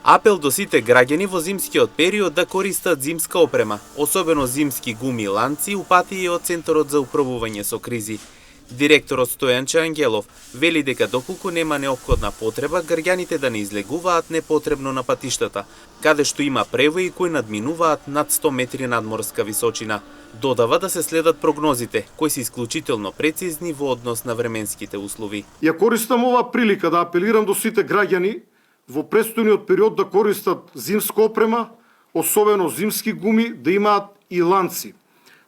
Апел до сите граѓани во зимскиот период да користат зимска опрема, особено зимски гуми и ланци, упатии од Центарот за управување со кризи. Директорот Стојанче Ангелов вели дека доколку нема неопходна потреба, граѓаните да не излегуваат непотребно на патиштата, каде што има превои кои надминуваат над 100 метри надморска височина. Додава да се следат прогнозите, кои се исклучително прецизни во однос на временските услови. Ја користам оваа прилика да апелирам до сите граѓани во престојниот период да користат зимска опрема, особено зимски гуми, да имаат и ланци.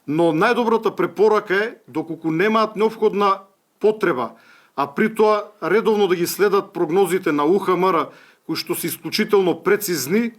Но најдобрата препорака е, доколку немаат неопходна потреба, а при тоа редовно да ги следат прогнозите на УХМР, кои што се исклучително прецизни,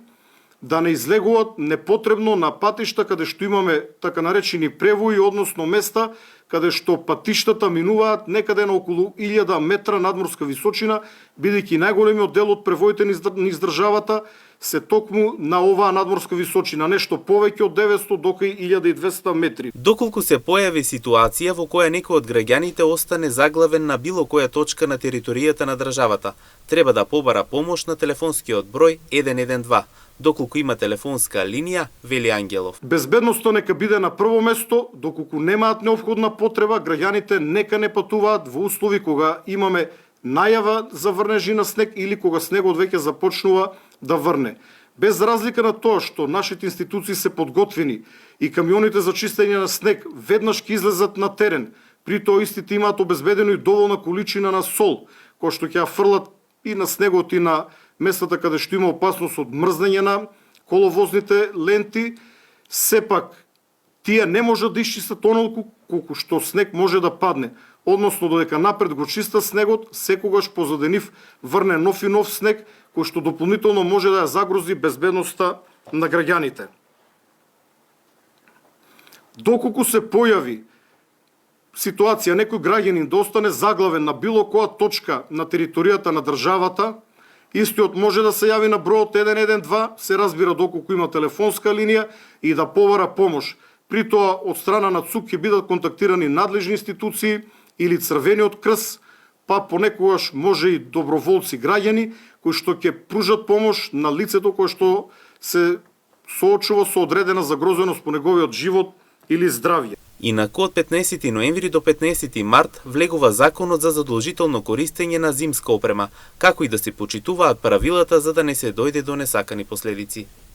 да не излегуваат непотребно на патишта каде што имаме така наречени превои, односно места каде што патиштата минуваат некаде на околу 1000 метра надморска височина, бидејќи најголемиот дел од превоите низ државата се токму на оваа надморска височина, нешто повеќе од 900 до 1200 метри. Доколку се појави ситуација во која некој од граѓаните остане заглавен на било која точка на територијата на државата, треба да побара помош на телефонскиот број 112. Доколку има телефонска линија, вели Ангелов. Безбедноста нека биде на прво место, доколку немаат неопходна потреба, граѓаните нека не патуваат во услови кога имаме најава за врнежи на снег или кога снегот веќе започнува да врне. Без разлика на тоа што нашите институции се подготвени и камионите за чистење на снег веднаш ќе излезат на терен, при тоа истите имаат обезбедено и доволна количина на сол, кој што ќе ја фрлат и на снегот и на местата каде што има опасност од мрзнење на коловозните ленти, сепак тие не можат да исчистат онолку колку што снег може да падне. Односно, додека напред го чиста снегот, секогаш позади нив врне нов и нов снег, кој што дополнително може да ја загрози безбедноста на граѓаните. Доколку се појави ситуација некој граѓанин да остане заглавен на било која точка на територијата на државата, истиот може да се јави на бројот 112, се разбира доколку има телефонска линија, и да побара помош. При тоа од страна на ЦУК ќе бидат контактирани надлежни институции или Црвениот крст, па понекогаш може и доброволци граѓани кои што ќе пружат помош на лицето кое што се соочува со одредена загрозеност по неговиот живот или здравје. Инаку од 15 ноември до 15 март влегува законот за задолжително користење на зимска опрема, како и да се почитуваат правилата за да не се дојде до несакани последици.